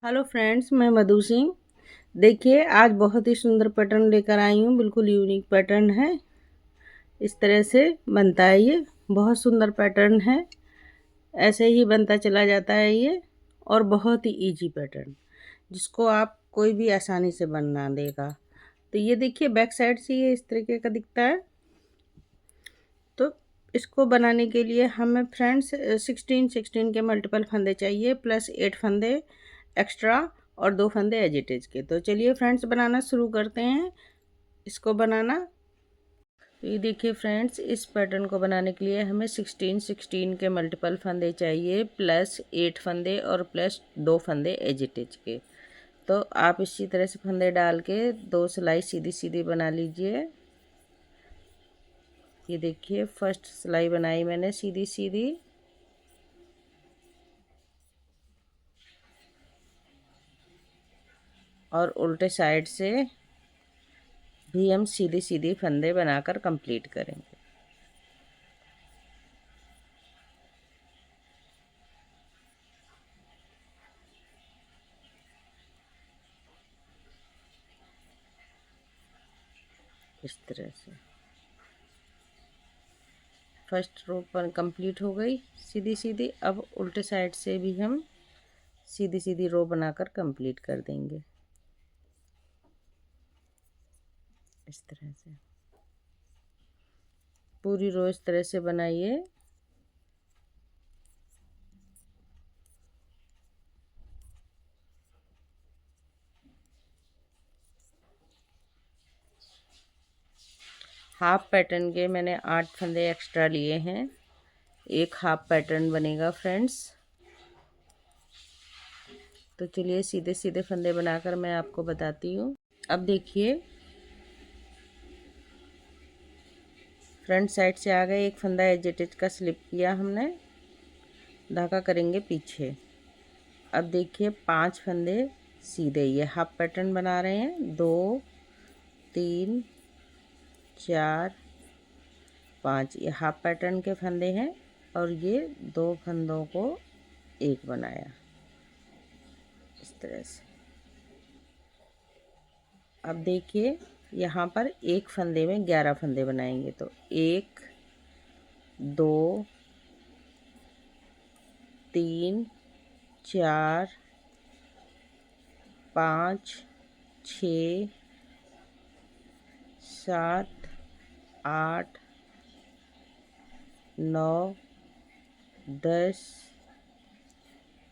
Hello friends, मैं मधु सिंह। देखिए, आज बहुत ही सुंदर पैटर्न लेकर आई हूँ। बिल्कुल यूनिक पैटर्न है। इस तरह से बनता है ये। बहुत सुंदर पैटर्न है। ऐसे ही बनता चला जाता है ये। और बहुत ही इजी पैटर्न, जिसको आप कोई भी आसानी से बना देगा। तो ये देखिए, बैक साइड से ये इस तरीके का दिखता है। तो इसको बनाने के लिए हमें फ्रेंड्स 16 के मल्टीपल फंदे चाहिए, प्लस 8 फंदे एक्स्ट्रा और 2 फंदे एज इट इज के। तो चलिए फ्रेंड्स, बनाना शुरू करते हैं इसको बनाना। तो ये देखिए फ्रेंड्स, इस पैटर्न को बनाने के लिए हमें 16 के मल्टीपल फंदे चाहिए, प्लस 8 फंदे और प्लस 2 फंदे एज इट इज के। तो आप इसी तरह से फंदे डाल के 2 सिलाई सीधी सीधी बना लीजिए। ये देखिए, फर्स्ट सिलाई बनाई मैंने सीधी सीधी। और उल्टे साइड से भी हम सीधी सीधी फंदे बनाकर कंप्लीट करेंगे। इस तरह से फर्स्ट रो पर कंप्लीट हो गई सीधी सीधी। अब उल्टे साइड से भी हम सीधी सीधी रो बनाकर कंप्लीट कर देंगे। इस तरह से पूरी रो इस तरह से बनाइए। हाफ पैटर्न के मैंने 8 फंदे एक्स्ट्रा लिए हैं। एक हाफ पैटर्न बनेगा फ्रेंड्स। तो चलिए सीधे सीधे फंदे बनाकर मैं आपको बताती हूँ। अब देखिए, फ्रंट साइड से आ गए, एक फंदा एजेटेज का स्लिप किया हमने, धागा करेंगे पीछे। अब देखिए 5 फंदे सीधे, ये हाफ पैटर्न बना रहे हैं। 2 3 4 5, ये हाफ पैटर्न के फंदे हैं। और ये 2 फंदों को एक बनाया इस तरह से। अब देखिए, यहाँ पर एक फंदे में 11 फंदे बनाएंगे। तो 1 2 3 4 5 6 7 8 9 10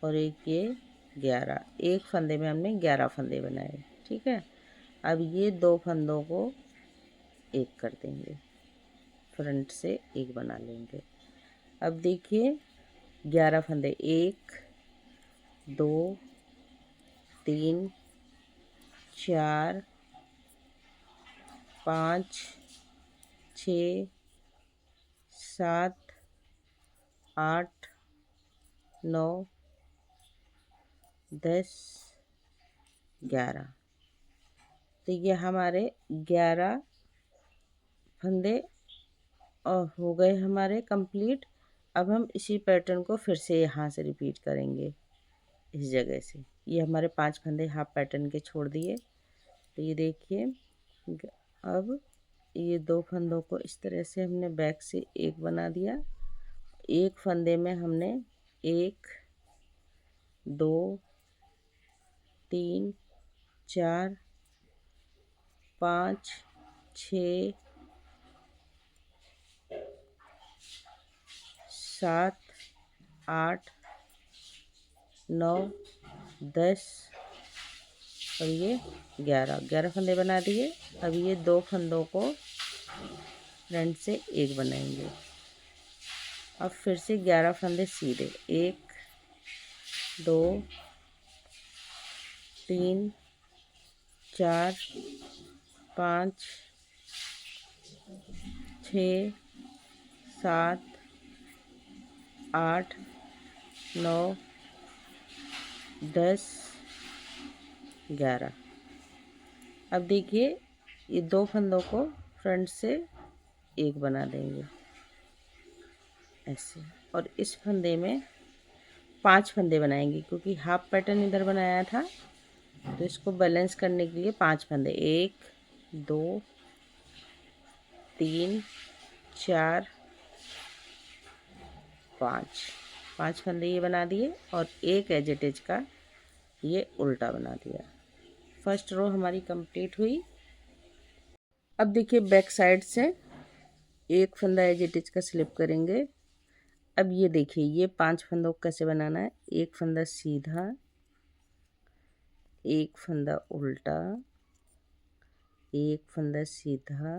और एक ये 11। एक फंदे में हमने 11 फंदे बनाए। ठीक है। अब ये 2 फंदों को एक कर देंगे, फ्रंट से एक बना लेंगे। अब देखिए 11 फंदे, 1 2 3 4 5 6 7 8 9 10 11। तो ये हमारे 11 फंदे हो गए हमारे कंप्लीट। अब हम इसी पैटर्न को फिर से यहाँ से रिपीट करेंगे, इस जगह से। ये हमारे 5 फंदे हाफ पैटर्न के छोड़ दिए। तो ये देखिए, अब ये 2 फंदों को इस तरह से हमने बैक से एक बना दिया। एक फंदे में हमने 1 2 3 4 5 6 7 8 9 10 और ये 11 फंदे बना दिए। अब ये 2 फंदों को फ्रंट से एक बनाएंगे। अब फिर से 11 फंदे सीधे, 1 2 3 4 5 6 7 8 9 10 11। अब देखिए, ये 2 फंदों को फ्रंट से एक बना देंगे ऐसे। और इस फंदे में 5 फंदे बनाएंगे, क्योंकि हाफ पैटर्न इधर बनाया था, तो इसको बैलेंस करने के लिए 5 फंदे, 1 2 3 4 5 फंदे ये बना दिए और एक एज इट इज का ये उल्टा बना दिया। फर्स्ट रो हमारी कंप्लीट हुई। अब देखिए बैक साइड से एक फंदा एज इट इज का स्लिप करेंगे। अब ये देखिए ये 5 फंदों को कैसे बनाना है। एक फंदा सीधा, एक फंदा उल्टा, एक फंदा सीधा,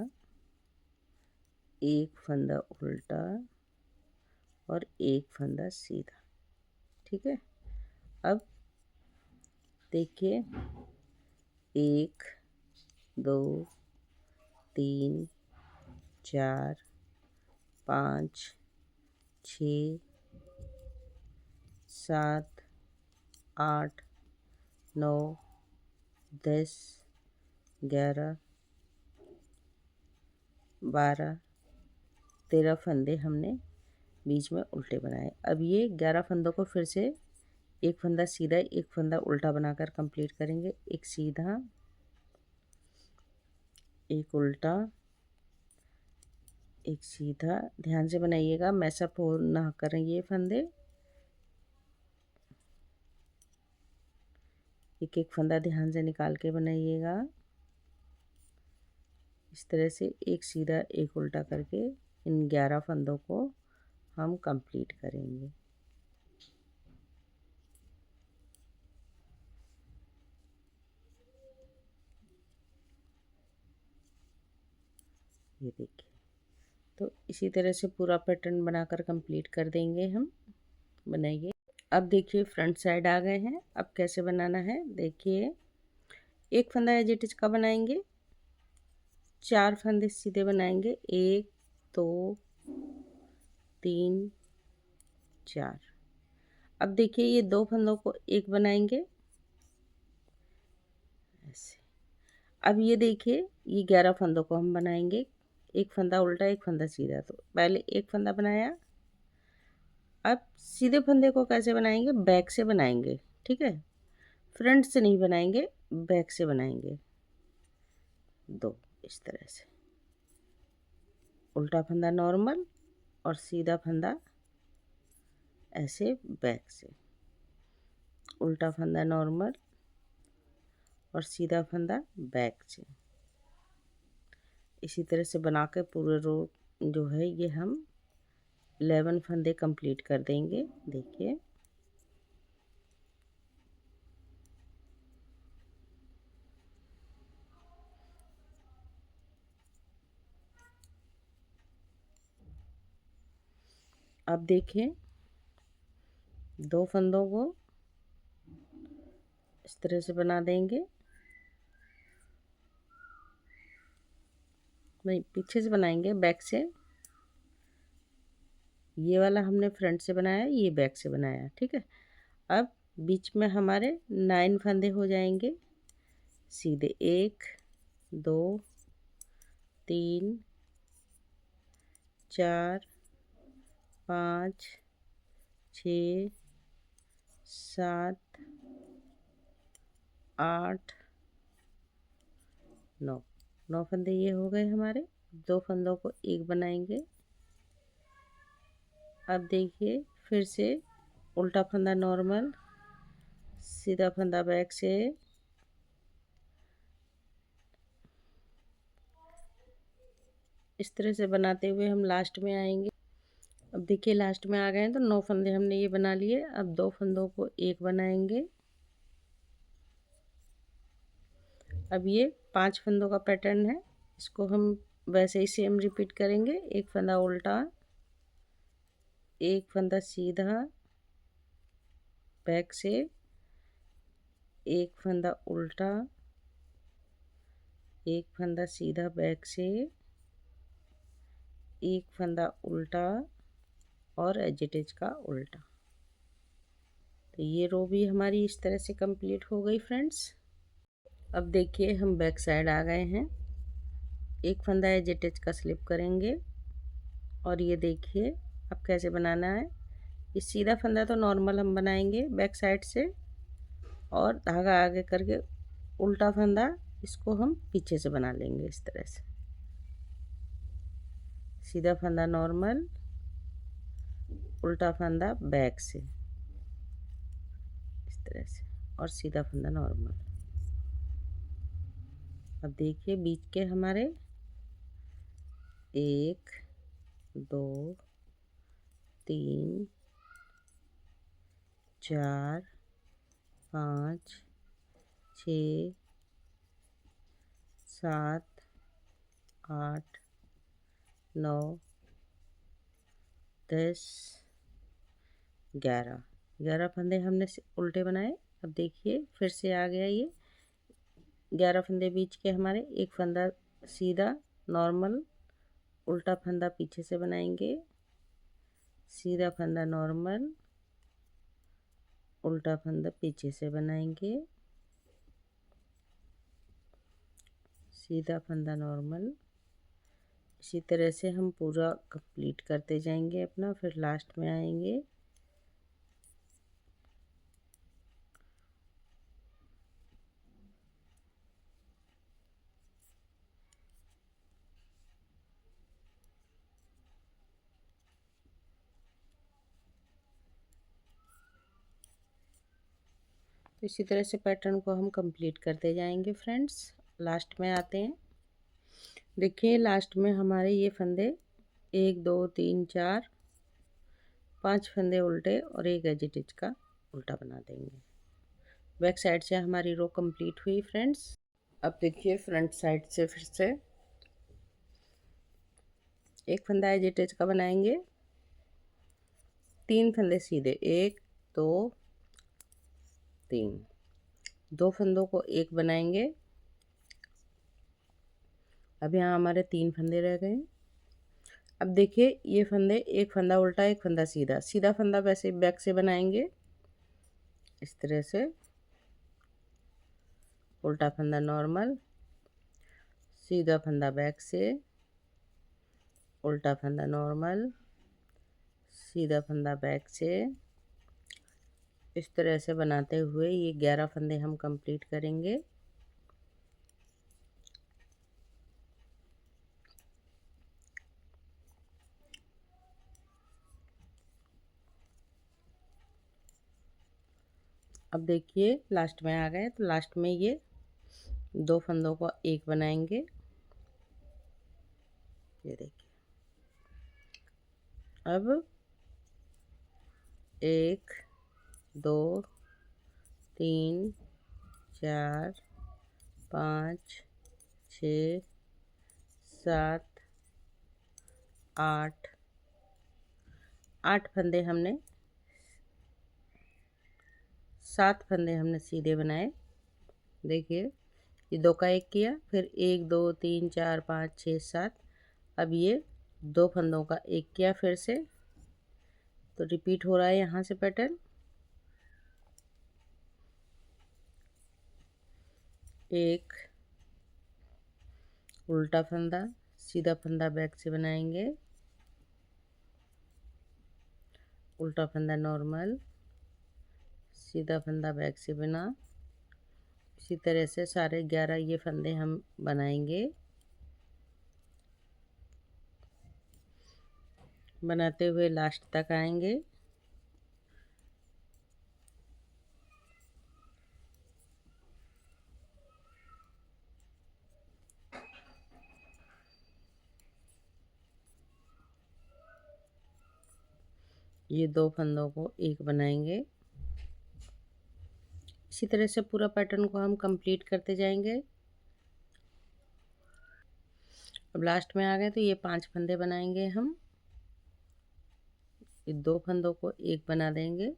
एक फंदा उल्टा और एक फंदा सीधा। ठीक है, अब देखिए 1 2 3 4 5 6 7 8 9 10 11 12 13 फंदे हमने बीच में उल्टे बनाए। अब ये 11 फंदों को फिर से एक फंदा सीधा एक फंदा उल्टा बनाकर कंप्लीट करेंगे। एक सीधा, एक उल्टा, एक सीधा। ध्यान से बनाइएगा, मैसअप हो ना करें ये फंदे। एक एक फंदा ध्यान से निकाल के बनाइएगा। इस तरह से एक सीधा एक उल्टा करके इन 11 फंदों को हम कंप्लीट करेंगे। ये देखिए, तो इसी तरह से पूरा पैटर्न बनाकर कंप्लीट कर देंगे हम। बनाइए। अब देखिए फ्रंट साइड आ गए हैं। अब कैसे बनाना है देखिए, एक फंदा एज इट इज का बनाएंगे, 4 फंदे सीधे बनाएंगे, 1 2 3 4। अब देखिए ये 2 फंदों को एक बनाएंगे ऐसे। अब ये देखिए ये 11 फंदों को हम बनाएंगे, एक फंदा उल्टा एक फंदा सीधा। तो पहले एक फंदा बनाया। अब सीधे फंदे को कैसे बनाएंगे, बैक से बनाएंगे। ठीक है, फ्रंट से नहीं बनाएंगे, बैक से बनाएंगे। दो इस तरह से उल्टा फंदा नॉर्मल और सीधा फंदा ऐसे बैक से, उल्टा फंदा नॉर्मल और सीधा फंदा बैक से। इसी तरह से बना के पूरे रो जो है ये हम 11 फंदे कंप्लीट कर देंगे। देखिए अब देखिए 2 फंदों को इस तरह से बना देंगे। नहीं, पीछे से बनाएंगे, बैक से। ये वाला हमने फ्रंट से बनाया, ये बैक से बनाया। ठीक है, अब बीच में हमारे 9 फंदे हो जाएंगे सीधे। 1 2 3 4 5 6 7 8 9 फंदे ये हो गए हमारे। 2 फंदों को एक बनाएंगे। अब देखिए फिर से उल्टा फंदा नॉर्मल, सीधा फंदा बैक से, इस तरह से बनाते हुए हम लास्ट में आएंगे। अब देखिए लास्ट में आ गए हैं, तो 9 फंदे हमने ये बना लिए। अब 2 फंदों को एक बनाएंगे। अब ये 5 फंदों का पैटर्न है, इसको हम वैसे ही सेम रिपीट करेंगे। एक फंदा उल्टा, एक फंदा सीधा बैक से, एक फंदा उल्टा, एक फंदा सीधा बैक से, एक फंदा उल्टा और एज इट इज का उल्टा। तो ये रो भी हमारी इस तरह से कंप्लीट हो गई फ्रेंड्स। अब देखिए हम बैक साइड आ गए हैं। एक फंदा एज इट इज का स्लिप करेंगे और ये देखिए अब कैसे बनाना है। ये सीधा फंदा तो नॉर्मल हम बनाएंगे बैक साइड से, और धागा आगे करके उल्टा फंदा इसको हम पीछे से बना लेंगे इस तरह से। सीधा फंदा नॉर्मल, उल्टा फंदा बैक से इस तरह से, और सीधा फंदा नॉर्मल। अब देखिए बीच के हमारे 1 2 3 4 5 6 7 8 9 10 11 फंदे हमने उल्टे बनाए। अब देखिए फिर से आ गया ये 11 फंदे बीच के हमारे। एक फंदा सीधा नॉर्मल, उल्टा फंदा पीछे से बनाएंगे, सीधा फंदा नॉर्मल, उल्टा फंदा पीछे से बनाएंगे, सीधा फंदा नॉर्मल। इसी तरह से हम पूरा कंप्लीट करते जाएंगे अपना, फिर लास्ट में आएंगे। तो इसी तरह से पैटर्न को हम कंप्लीट करते जाएंगे फ्रेंड्स। लास्ट में आते हैं। देखिए लास्ट में हमारे ये फंदे 1 2 3 4 5 फंदे उल्टे और एक एज इट इज का उल्टा बना देंगे। बैक साइड से हमारी रो कंप्लीट हुई फ्रेंड्स। अब देखिए फ्रंट साइड से फिर से एक फंदा एज इट इज का बनाएंगे, 3 फंदे सीधे, 1 2 3, 2 फंदों को एक बनाएंगे। अब यहाँ हमारे 3 फंदे रह गए। अब देखिए ये फंदे, एक फंदा उल्टा एक फंदा सीधा, सीधा फंदा वैसे बैक से बनाएंगे इस तरह से, उल्टा फंदा नॉर्मल, सीधा फंदा बैक से, उल्टा फंदा नॉर्मल, सीधा फंदा बैक से। इस तरह से बनाते हुए ये 11 फंदे हम कंप्लीट करेंगे। अब देखिए लास्ट में आ गए, तो लास्ट में ये 2 फंदों को एक बनाएंगे। ये देखिए अब 1 2 3 4 5 6 7 8 फंदे हमने, 7 फंदे हमने सीधे बनाए। देखिए ये 2 का 1 किया, फिर 1 2 3 4 5 6 7। अब ये 2 फंदों का 1 किया फिर से, तो रिपीट हो रहा है यहाँ से पैटर्न। 1 उल्टा फंदा, सीधा फंदा बैक से बनाएंगे, उल्टा फंदा नॉर्मल, सीधा फंदा बैक से बना। इसी तरह से सारे 11 ये फंदे हम बनाएंगे। बनाते हुए लास्ट तक आएंगे। ये 2 फंदों को एक बनाएंगे। इसी तरह से पूरा पैटर्न को हम कंप्लीट करते जाएंगे। अब लास्ट में आ गए, तो ये 5 फंदे बनाएंगे हम। ये 2 फंदों को एक बना देंगे,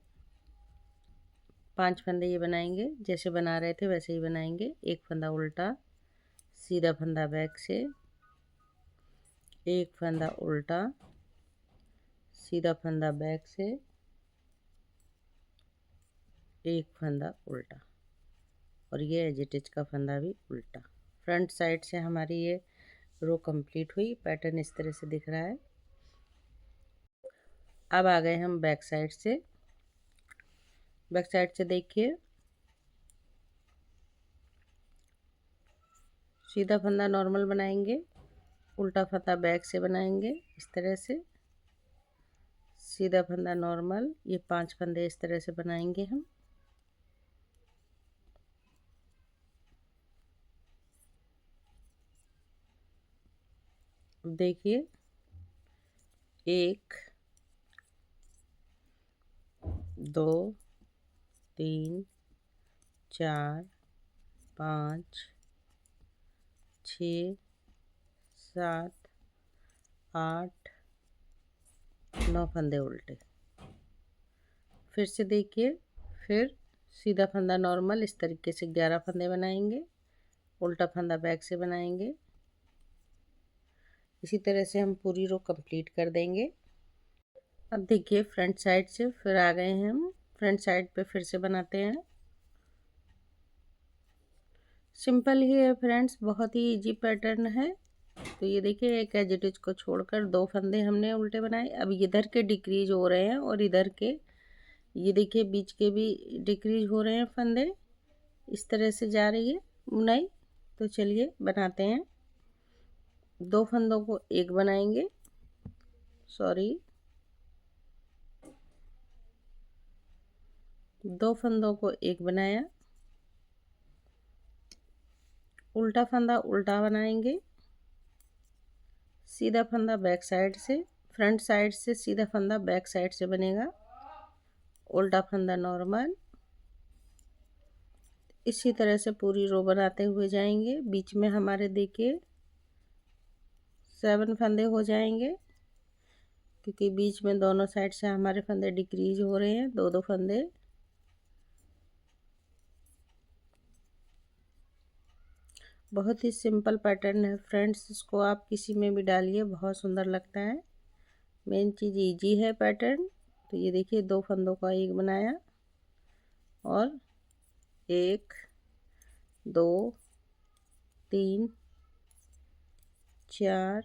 5 फंदे ये बनाएंगे, जैसे बना रहे थे वैसे ही बनाएंगे। एक फंदा उल्टा, सीधा फंदा बैक से, एक फंदा उल्टा, सीधा फंदा बैक से, एक फंदा उल्टा, और ये एज इट इज का फंदा भी उल्टा। फ्रंट साइड से हमारी ये रो कंप्लीट हुई। पैटर्न इस तरह से दिख रहा है। अब आ गए हम बैक साइड से। बैक साइड से देखिए, सीधा फंदा नॉर्मल बनाएंगे, उल्टा फंदा बैक से बनाएंगे इस तरह से। सीधा फंदा नॉर्मल, ये 5 फंदे इस तरह से बनाएंगे हम। देखिए 1 2 3 4 5 6 7 8 9 फंदे उल्टे। फिर से देखिए, फिर सीधा फंदा नॉर्मल इस तरीके से 11 फंदे बनाएंगे, उल्टा फंदा बैक से बनाएंगे। इसी तरह से हम पूरी रो कंप्लीट कर देंगे। अब देखिए फ्रंट साइड से फिर आ गए हैं हम। फ्रंट साइड पे फिर से बनाते हैं। सिंपल ही है फ्रेंड्स, बहुत ही इजी पैटर्न है। तो ये देखिए, एक एज इट इज को छोड़कर 2 फंदे हमने उल्टे बनाए। अब इधर के डिक्रीज हो रहे हैं और इधर के, ये देखिए बीच के भी डिक्रीज हो रहे हैं फंदे। इस तरह से जा रही है बुनाई। तो चलिए बनाते हैं। 2 फंदों को एक बनाएंगे, सॉरी 2 फंदों को एक बनाया, उल्टा फंदा उल्टा बनाएंगे, सीधा फंदा बैक साइड से, फ्रंट साइड से सीधा फंदा बैक साइड से बनेगा, उल्टा फंदा नॉर्मल। इसी तरह से पूरी रो बनाते हुए जाएंगे। बीच में हमारे देखिए 7 फंदे हो जाएंगे, क्योंकि बीच में दोनों साइड से हमारे फंदे डिक्रीज हो रहे हैं, 2-2 फंदे। बहुत ही सिंपल पैटर्न है फ्रेंड्स, इसको आप किसी में भी डालिए, बहुत सुंदर लगता है। मेन चीज़ इजी है पैटर्न। तो ये देखिए 2 फंदों का एक बनाया और 1 2 3 4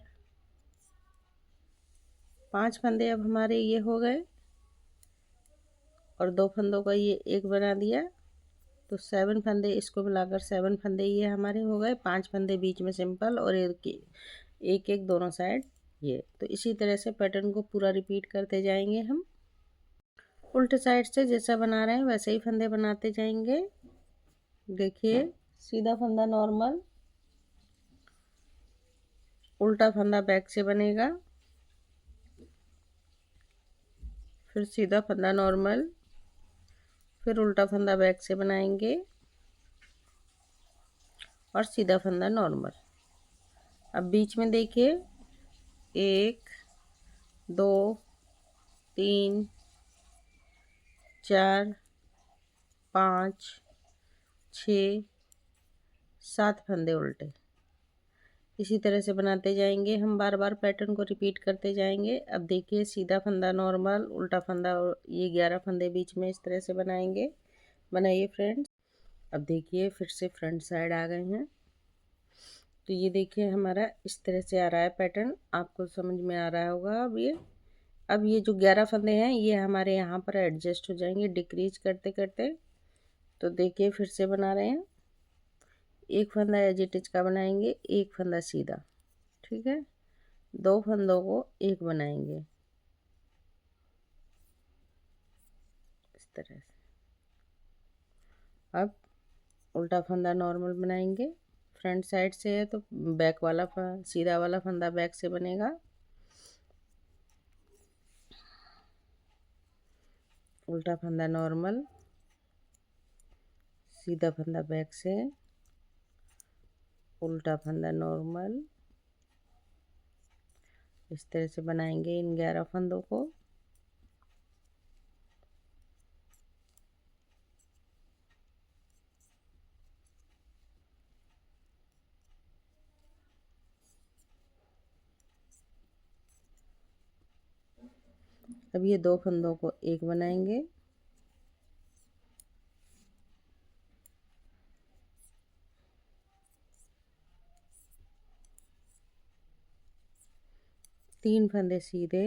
5 फंदे अब हमारे ये हो गए और 2 फंदों का ये एक बना दिया। तो 7 फंदे, इसको मिलाकर 7 फंदे ये हमारे हो गए। 5 फंदे बीच में सिंपल और एक एक दोनों साइड ये। तो इसी तरह से पैटर्न को पूरा रिपीट करते जाएंगे हम। उल्टे साइड से जैसा बना रहे हैं वैसे ही फंदे बनाते जाएंगे। देखिए सीधा फंदा नॉर्मल, उल्टा फंदा बैक से बनेगा, फिर सीधा फंदा नॉर्मल, फिर उल्टा फंदा बैक से बनाएंगे और सीधा फंदा नॉर्मल। अब बीच में देखिए 1 2 3 4 5 6 7 फंदे उल्टे। इसी तरह से बनाते जाएंगे हम, बार बार पैटर्न को रिपीट करते जाएंगे। अब देखिए सीधा फंदा नॉर्मल, उल्टा फंदा, ये 11 फंदे बीच में इस तरह से बनाएंगे। बनाइए फ्रेंड्स। अब देखिए फिर से फ्रंट साइड आ गए हैं। तो ये देखिए हमारा इस तरह से आ रहा है पैटर्न, आपको समझ में आ रहा होगा। अब ये जो 11 फंदे हैं ये हमारे यहाँ पर एडजस्ट हो जाएंगे डिक्रीज करते करते। तो देखिए फिर से बना रहे हैं। एक फंदा एज इट इज का बनाएंगे, एक फंदा सीधा, ठीक है। 2 फंदों को एक बनाएंगे इस तरह से। अब उल्टा फंदा नॉर्मल बनाएंगे। फ्रंट साइड से है तो बैक वाला सीधा वाला फंदा बैक से बनेगा, उल्टा फंदा नॉर्मल, सीधा फंदा बैक से, उल्टा फंदा नॉर्मल। इस तरह से बनाएंगे इन 11 फंदों को। अब ये 2 फंदों को एक बनाएंगे, तीन फंदे सीधे,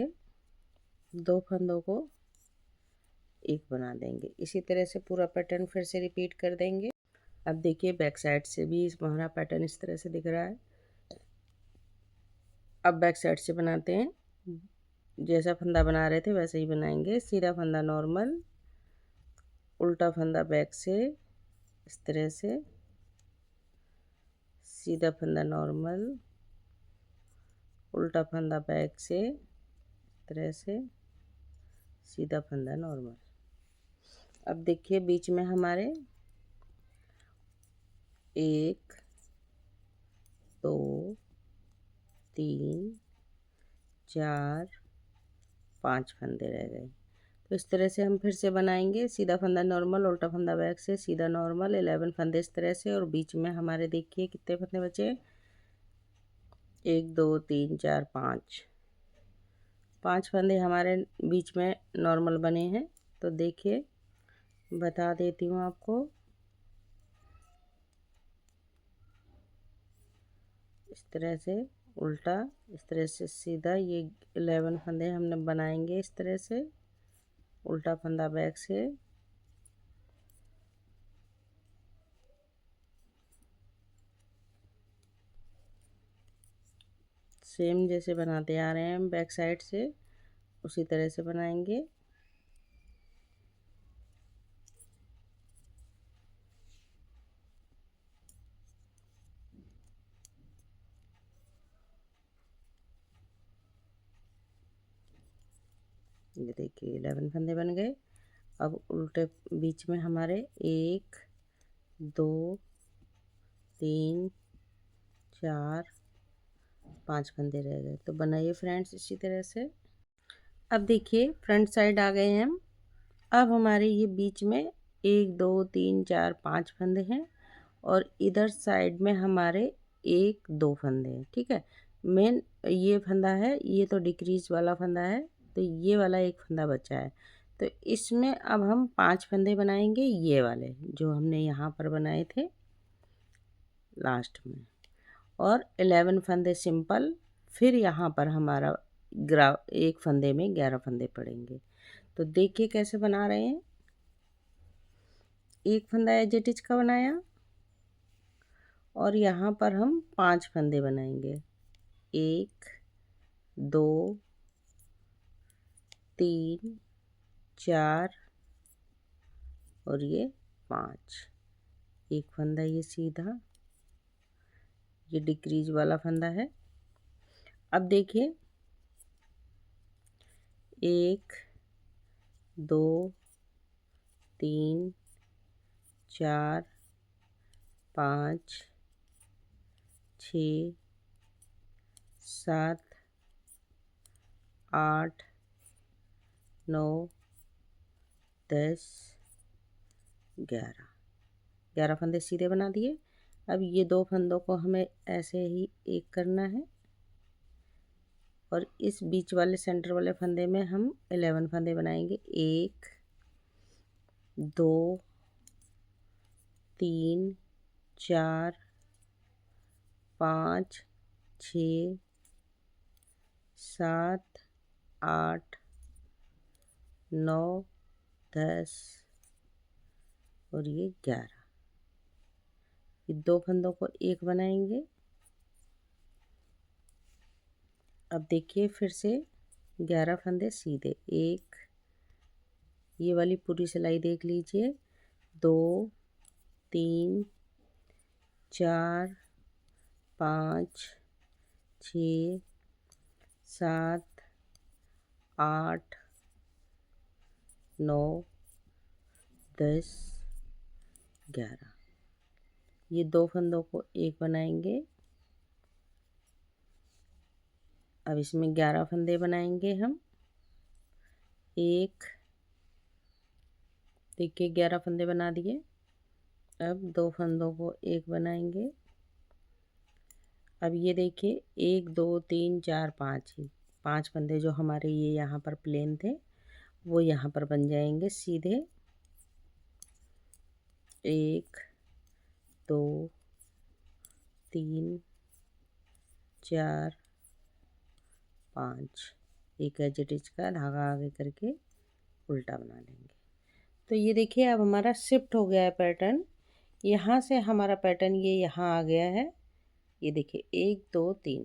2 फंदों को एक बना देंगे। इसी तरह से पूरा पैटर्न फिर से रिपीट कर देंगे। अब देखिए बैक साइड से भी हमारा पैटर्न इस तरह से दिख रहा है। अब बैक साइड से बनाते हैं। जैसा फंदा बना रहे थे वैसे ही बनाएंगे। सीधा फंदा नॉर्मल, उल्टा फंदा बैक से इस तरह से, सीधा फंदा नॉर्मल, उल्टा फंदा बैक से इस तरह से, सीधा फंदा नॉर्मल। अब देखिए बीच में हमारे 1 2 3 4 5 फंदे रह गए। तो इस तरह से हम फिर से बनाएंगे। सीधा फंदा नॉर्मल, उल्टा फंदा बैक से, सीधा नॉर्मल, 11 फंदे इस तरह से। और बीच में हमारे देखिए कितने फंदे बचे, 1 2 3 4 5 फंदे हमारे बीच में नॉर्मल बने हैं। तो देखिए बता देती हूँ आपको, इस तरह से उल्टा, इस तरह से सीधा, ये 11 फंदे हमने बनाएंगे इस तरह से। उल्टा फंदा बैक से, सेम जैसे बनाते आ रहे हैं हम बैक साइड से उसी तरह से बनाएंगे। ये देखिए 11 फंदे बन गए। अब उल्टे बीच में हमारे 1 2 3 4 5 फंदे रह गए। तो बनाइए फ्रेंड्स इसी तरह से। अब देखिए फ्रंट साइड आ गए हैं हम। अब हमारे ये बीच में 1 2 3 4 5 फंदे हैं और इधर साइड में हमारे 1 2 फंदे हैं। ठीक है, मेन ये फंदा है, ये तो डिक्रीज वाला फंदा है, तो ये वाला एक फंदा बचा है। तो इसमें अब हम 5 फंदे बनाएंगे, ये वाले जो हमने यहाँ पर बनाए थे लास्ट में, और 11 फंदे सिंपल। फिर यहाँ पर हमारा एक फंदे में 11 फंदे पड़ेंगे। तो देखिए कैसे बना रहे हैं। एक फंदा एज इट इज का बनाया और यहाँ पर हम 5 फंदे बनाएंगे, 1 2 3 4 और ये 5। एक फंदा ये सीधा, ये डिक्रीज वाला फंदा है। अब देखिए 1 2 3 4 5 6 7 8 9 10 11 फंदे सीधे बना दिए। अब ये 2 फंदों को हमें ऐसे ही एक करना है और इस बीच वाले सेंटर वाले फंदे में हम 11 फंदे बनाएंगे। 1 2 3 4 5 6 7 8 9 10 और ये 11। ये 2 फंदों को एक बनाएंगे। अब देखिए फिर से 11 फंदे सीधे, एक, ये वाली पूरी सिलाई देख लीजिए, 2 3 4 5 6 7 8 9 10 11। ये 2 फंदों को एक बनाएंगे। अब इसमें 11 फंदे बनाएंगे हम। एक, देखिए 11 फंदे बना दिए। अब 2 फंदों को एक बनाएंगे। अब ये देखिए 1 2 3 4 5 ही 5 फंदे जो हमारे ये यहाँ पर प्लेन थे वो यहाँ पर बन जाएंगे सीधे। 1 2 3 4 5 एक एज इट इज का धागा आगे करके उल्टा बना लेंगे। तो ये देखिए अब हमारा शिफ्ट हो गया है पैटर्न। यहाँ से हमारा पैटर्न ये यहाँ आ गया है। ये देखिए 1 2 3,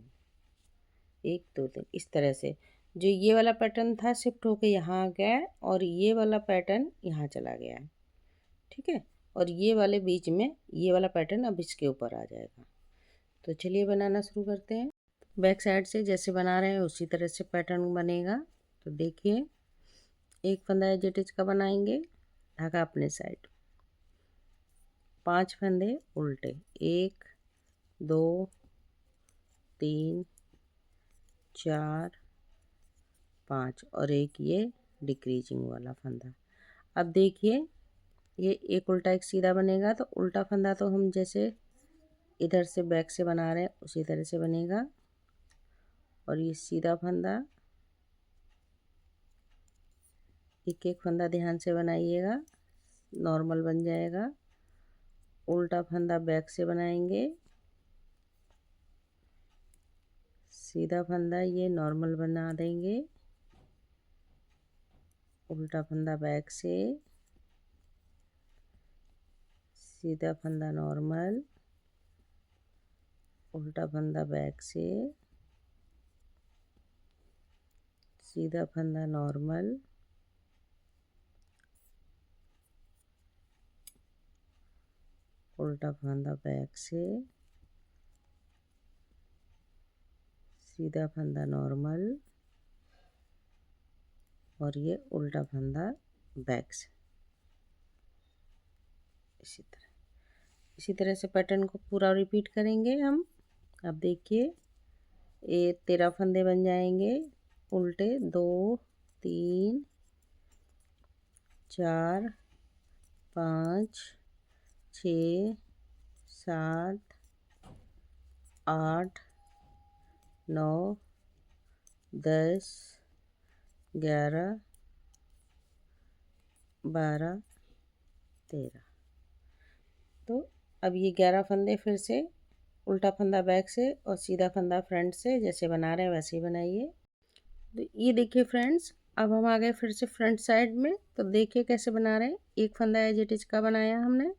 1 2 3 इस तरह से। जो ये वाला पैटर्न था शिफ्ट होके यहाँ आ गया है और ये वाला पैटर्न यहाँ चला गया है। ठीक है, और ये वाले बीच में ये वाला पैटर्न अब इसके ऊपर आ जाएगा। तो चलिए बनाना शुरू करते हैं। बैक साइड से जैसे बना रहे हैं उसी तरह से पैटर्न बनेगा। तो देखिए एक फंदा एज इट इज का बनाएंगे, धागा अपने साइड, 5 फंदे उल्टे, 1 2 3 4 5 और एक ये डिक्रीजिंग वाला फंदा। अब देखिए ये एक उल्टा एक सीधा बनेगा। तो उल्टा फंदा तो हम जैसे इधर से बैक से बना रहे हैं उसी तरह से बनेगा, और ये सीधा फंदा एक एक फंदा ध्यान से बनाइएगा, नॉर्मल बन जाएगा। उल्टा फंदा बैक से बनाएंगे, सीधा फंदा ये नॉर्मल बना देंगे। उल्टा फंदा बैक से, सीधा फंदा नॉर्मल, उल्टा फंदा बैक से, सीधा फंदा नॉर्मल, उल्टा फंदा बैक से, सीधा फंदा नॉर्मल, और ये उल्टा फंदा बैक से। इसी तरह से पैटर्न को पूरा रिपीट करेंगे हम। अब देखिए ये 13 फंदे बन जाएंगे उल्टे, 2 3 4 5 6 7 8 9 10 11 12 13। तो अब ये 11 फंदे फिर से उल्टा फंदा बैक से और सीधा फंदा फ्रंट से जैसे बना रहे हैं वैसे ही बनाइए। तो ये देखिए फ्रेंड्स अब हम आ गए फिर से फ्रंट साइड में। तो देखिए कैसे बना रहे हैं। एक फंदा एज इट इज का बनाया हमने,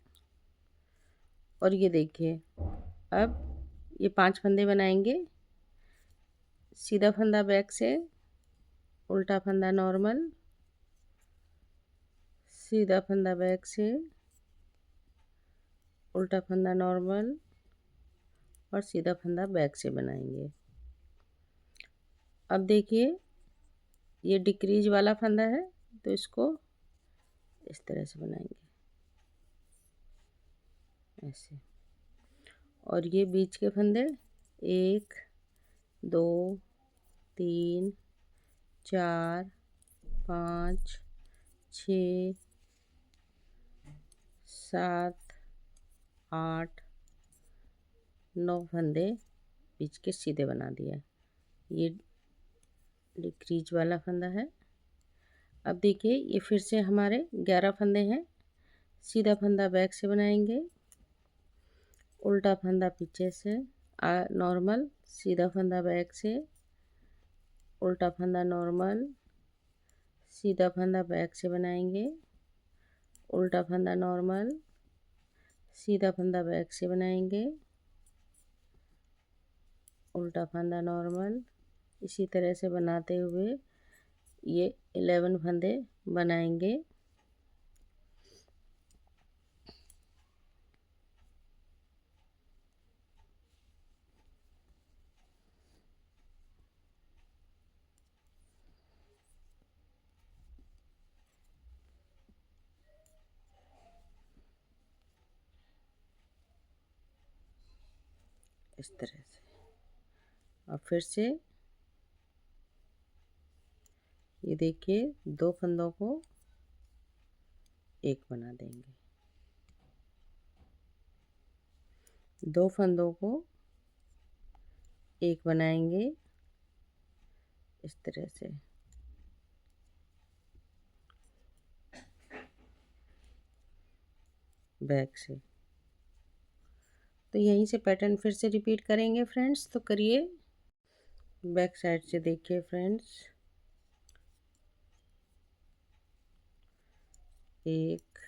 और ये देखिए अब ये 5 फंदे बनाएंगे। सीधा फंदा बैक से, उल्टा फंदा नॉर्मल, सीधा फंदा बैक से, उल्टा फंदा नॉर्मल, और सीधा फंदा बैक से बनाएंगे। अब देखिए ये डिक्रीज वाला फंदा है तो इसको इस तरह से बनाएंगे, ऐसे। और ये बीच के फंदे 1 2 3 4 5 6 7 8 9 फंदे बीच के सीधे बना दिया। ये डिक्रीज वाला फंदा है। अब देखिए ये फिर से हमारे 11 फंदे हैं। सीधा फंदा बैक से बनाएंगे, उल्टा फंदा पीछे से नॉर्मल, सीधा फंदा बैक से, उल्टा फंदा नॉर्मल, सीधा फंदा बैक से बनाएंगे, उल्टा फंदा नॉर्मल, सीधा फंदा बैक से बनाएंगे, उल्टा फंदा नॉर्मल। इसी तरह से बनाते हुए ये 11 फंदे बनाएंगे। इस तरह से। और फिर से ये देखिए 2 फंदों को एक बना देंगे, 2 फंदों को एक बनाएंगे इस तरह से। बैक से। तो यहीं से पैटर्न फिर से रिपीट करेंगे फ्रेंड्स। तो करिए बैक साइड से। देखिए फ्रेंड्स एक,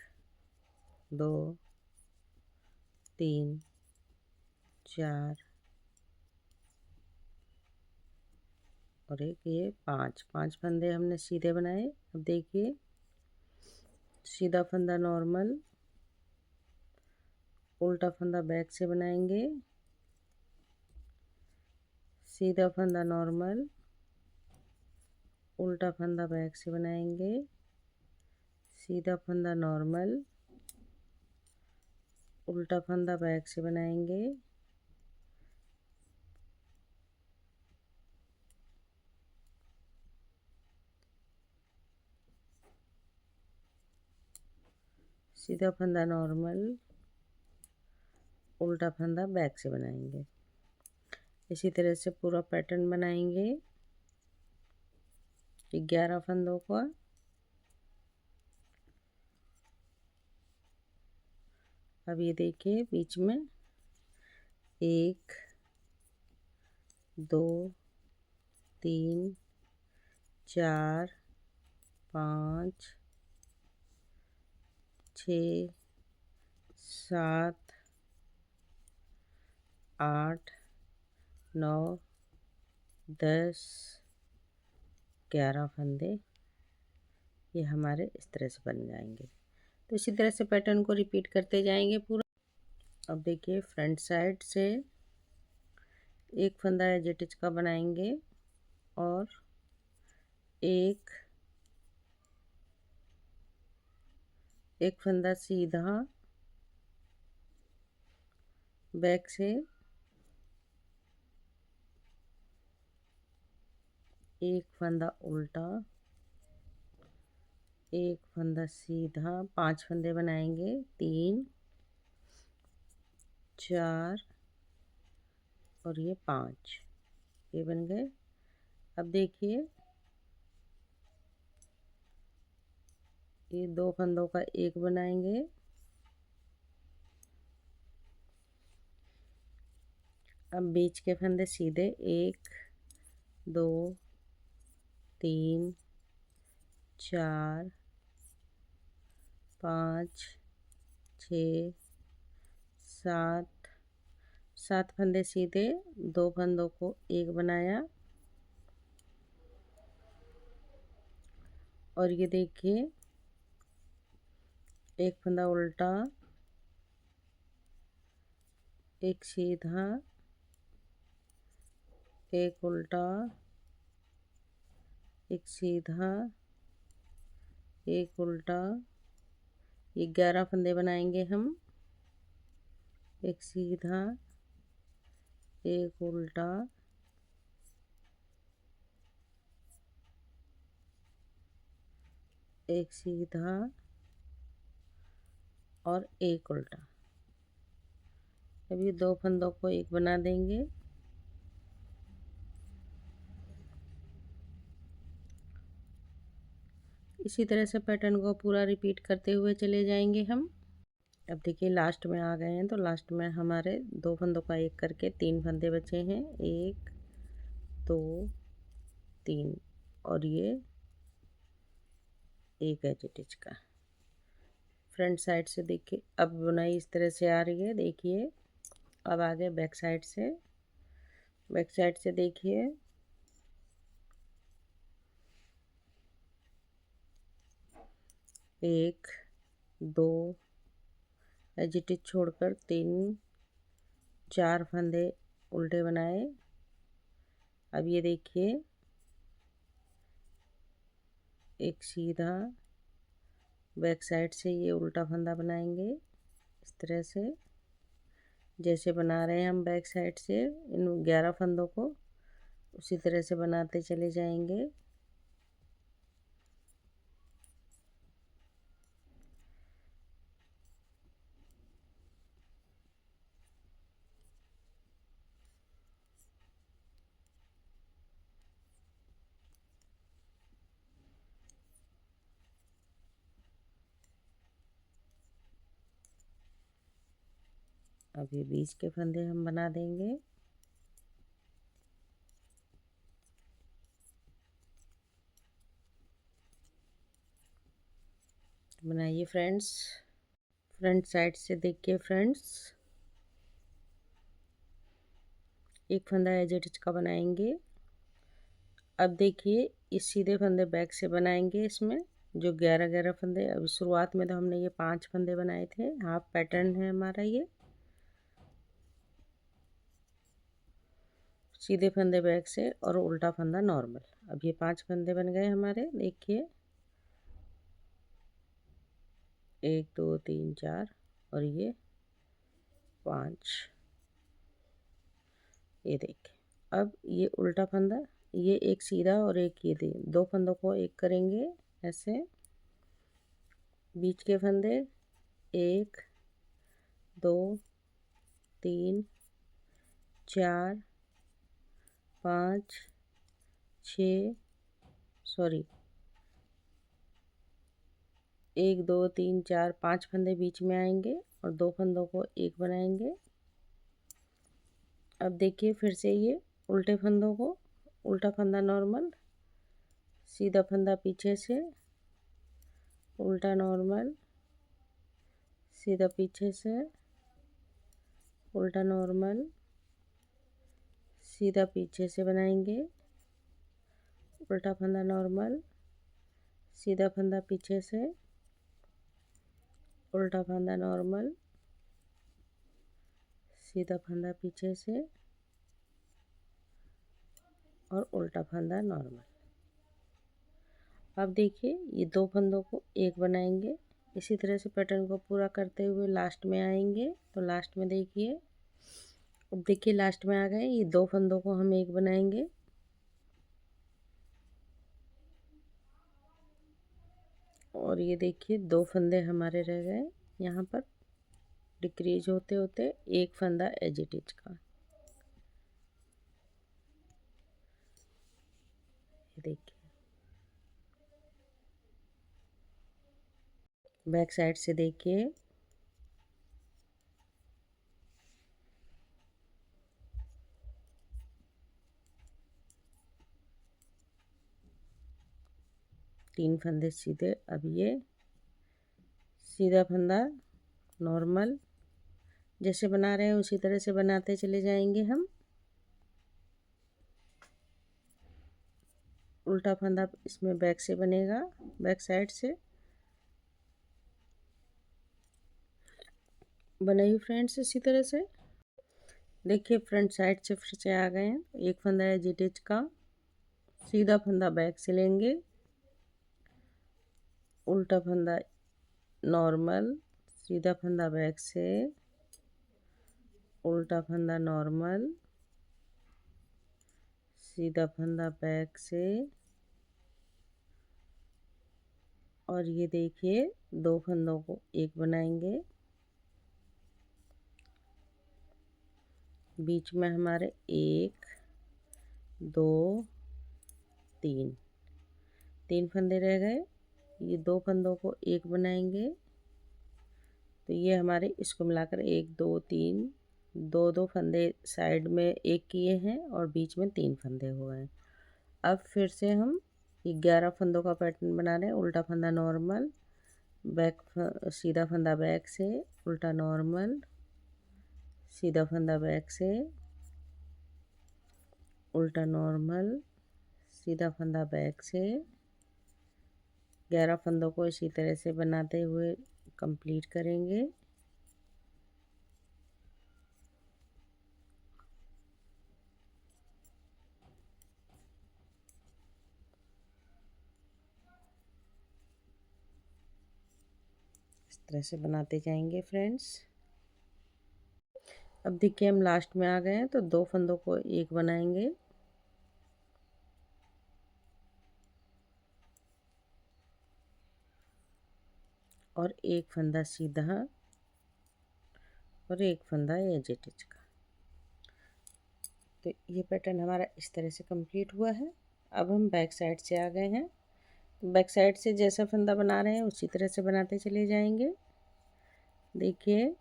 दो, तीन, चार और एक, ये पांच फंदे हमने सीधे बनाए। अब देखिए, सीधा फंदा नॉर्मल, उल्टा फंदा बैक से बनाएंगे, सीधा फंदा नॉर्मल, उल्टा फंदा बैक से बनाएंगे, सीधा फंदा नॉर्मल, उल्टा फंदा बैक से बनाएंगे, सीधा फंदा नॉर्मल, उल्टा फंदा बैक से बनाएंगे। इसी तरह से पूरा पैटर्न बनाएंगे 11 फंदों का। अब ये देखिए, बीच में 1, 2, 3, 4, 5, 6, 7, 8, 9, 10, 11 फंदे ये हमारे इस तरह से बन जाएंगे। तो इसी तरह से पैटर्न को रिपीट करते जाएंगे पूरा। अब देखिए, फ्रंट साइड से एक फंदा एज का बनाएंगे और एक फंदा सीधा बैक से, एक फंदा उल्टा, एक फंदा सीधा, 5 फंदे बनाएंगे, 3, 4 और ये 5, ये बन गए। अब देखिए, ये 2 फंदों का एक बनाएंगे, अब बीच के फंदे सीधे 1, 2, 3, 4, 5, 6, 7 फंदे सीधे, 2 फंदों को एक बनाया और ये देखिए, एक फंदा उल्टा, एक सीधा, एक उल्टा, एक सीधा, एक उल्टा, ये 11 फंदे बनाएंगे हम। एक सीधा, एक उल्टा, एक सीधा और एक उल्टा। अब ये 2 फंदों को एक बना देंगे। इसी तरह से पैटर्न को पूरा रिपीट करते हुए चले जाएंगे हम। अब देखिए, लास्ट में आ गए हैं, तो लास्ट में हमारे 2 फंदों का एक करके 3 फंदे बचे हैं, 1, 2, 3 और ये एक एज का। फ्रंट साइड से देखिए, अब बुनाई इस तरह से आ रही है। देखिए, अब आगे बैक साइड से, देखिए, एक, 2 एज छोड़कर 3, 4 फंदे उल्टे बनाए। अब ये देखिए, एक सीधा, बैक साइड से ये उल्टा फंदा बनाएंगे इस तरह से, जैसे बना रहे हैं हम बैक साइड से इन 11 फंदों को, उसी तरह से बनाते चले जाएंगे। अब ये बीच के फंदे हम बना देंगे। बनाइए फ्रेंड्स। फ्रंट साइड से देखिए फ्रेंड्स, एक फंदा एज इट इज का बनाएंगे। अब देखिए इस सीधे फंदे बैक से बनाएंगे। इसमें जो 11 फंदे, अभी शुरुआत में तो हमने ये 5 फंदे बनाए थे। हाफ पैटर्न है हमारा ये। सीधे फंदे बैक से और उल्टा फंदा नॉर्मल। अब ये 5 फंदे बन गए हमारे। देखिए 1 2 3 4 और ये 5। ये देखिए अब ये उल्टा फंदा, ये एक सीधा और एक ये दो फंदों को एक करेंगे ऐसे। बीच के फंदे 1 2 3 4 5 6 सॉरी 1 2 3 4 5 फंदे बीच में आएंगे और दो फंदों को एक बनाएंगे। अब देखिए फिर से ये उल्टे फंदों को, उल्टा फंदा नॉर्मल, सीधा फंदा पीछे से, उल्टा नॉर्मल, सीधा पीछे से, उल्टा नॉर्मल, सीधा पीछे से बनाएंगे, उल्टा फंदा नॉर्मल, सीधा फंदा पीछे से, उल्टा फंदा नॉर्मल, सीधा फंदा पीछे से और उल्टा फंदा नॉर्मल। अब देखिए ये दो फंदों को एक बनाएंगे। इसी तरह से पैटर्न को पूरा करते हुए लास्ट में आएंगे। तो लास्ट में देखिए, अब देखिए लास्ट में आ गए। ये दो फंदों को हम एक बनाएंगे। और ये देखिए दो फंदे हमारे रह गए यहाँ पर डिक्रीज होते होते, एक फंदा एज इट इज का। ये देखिए बैक साइड से देखिए, तीन फंदे सीधे। अब ये सीधा फंदा नॉर्मल जैसे बना रहे हैं उसी तरह से बनाते चले जाएंगे हम। उल्टा फंदा इसमें बैक से बनेगा, बैक साइड से बनाइए फ्रेंड्स। इसी तरह से देखिए फ्रंट साइड से फिर से आ गए हैं। एक फंदा है जिटिच का, सीधा फंदा बैक से लेंगे, उल्टा फंदा नॉर्मल, सीधा फंदा बैक से, उल्टा फंदा नॉर्मल, सीधा फंदा बैक से। और ये देखिए दो फंदों को एक बनाएंगे। बीच में हमारे 1 2 3 फंदे रह गए। ये दो फंदों को एक बनाएंगे। तो ये हमारे इसको मिलाकर 1 2 3 दो फंदे साइड में एक किए हैं और बीच में 3 फंदे हो गए। अब फिर से हम 11 फंदों का पैटर्न बना रहे हैं। उल्टा फंदा नॉर्मल, बैक सीधा फंदा बैक से, उल्टा नॉर्मल, सीधा फंदा बैक से, उल्टा नॉर्मल, सीधा फंदा बैक से। 11 फंदों को इसी तरह से बनाते हुए कंप्लीट करेंगे। इस तरह से बनाते जाएंगे फ्रेंड्स। अब देखिए हम लास्ट में आ गए हैं। तो दो फंदों को एक बनाएंगे। और एक फंदा सीधा और एक फंदा एज इट इज का। तो ये पैटर्न हमारा इस तरह से कंप्लीट हुआ है। अब हम बैक साइड से आ गए हैं। बैक साइड से जैसा फंदा बना रहे हैं उसी तरह से बनाते चले जाएंगे। देखिए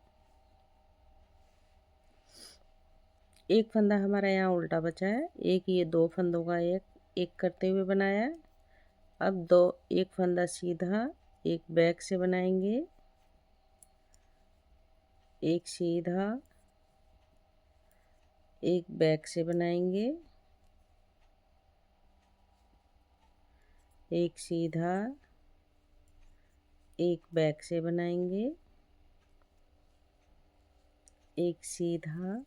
एक फंदा हमारा यहाँ उल्टा बचा है। एक ये दो फंदों का एक करते हुए बनाया है। अब एक फंदा सीधा, एक बैक से बनाएंगे, एक सीधा, एक बैक से बनाएंगे, एक सीधा, एक बैक से बनाएंगे, एक सीधा,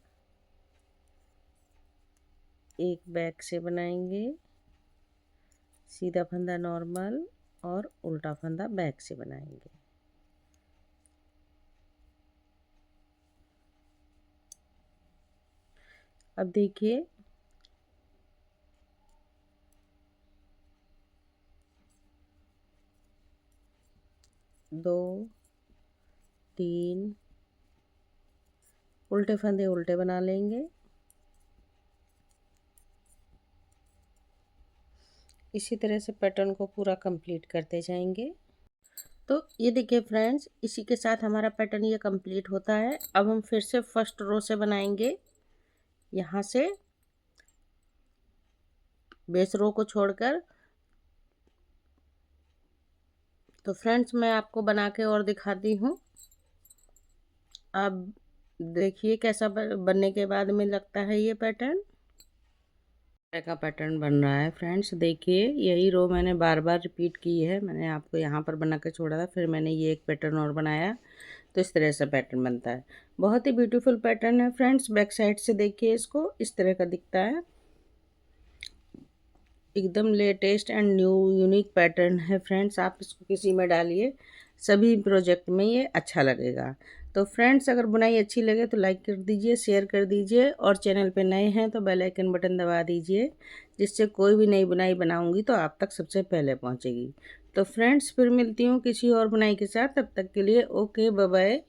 एक बैक से बनाएंगे, सीधा फंदा नॉर्मल और उल्टा फंदा बैक से बनाएंगे। अब देखिए दो, तीन, उल्टे फंदे उल्टे बना लेंगे। इसी तरह से पैटर्न को पूरा कंप्लीट करते जाएंगे। तो ये देखिए फ्रेंड्स, इसी के साथ हमारा पैटर्न ये कंप्लीट होता है। अब हम फिर से फर्स्ट रो से बनाएंगे, यहाँ से बेस रो को छोड़कर। तो फ्रेंड्स मैं आपको बना के और दिखाती हूँ। अब देखिए कैसा बनने के बाद में लगता है ये पैटर्न। का पैटर्न बन रहा है फ्रेंड्स, देखिए यही रो मैंने बार बार रिपीट की है। मैंने आपको यहाँ पर बना के छोड़ा था, फिर मैंने ये एक पैटर्न और बनाया, तो इस तरह से पैटर्न बनता है। बहुत ही ब्यूटीफुल पैटर्न है फ्रेंड्स। बैक साइड से देखिए, इसको इस तरह का दिखता है। एकदम latest and new unique pattern है फ्रेंड्स। आप इसको किसी में डालिए, सभी प्रोजेक्ट में ये अच्छा लगेगा। तो फ्रेंड्स अगर बुनाई अच्छी लगे तो लाइक कर दीजिए, शेयर कर दीजिए, और चैनल पे नए हैं तो बेल आइकन बटन दबा दीजिए, जिससे कोई भी नई बुनाई बनाऊंगी तो आप तक सबसे पहले पहुंचेगी। तो फ्रेंड्स फिर मिलती हूँ किसी और बुनाई के साथ, तब तक के लिए ओके, बाय बाय।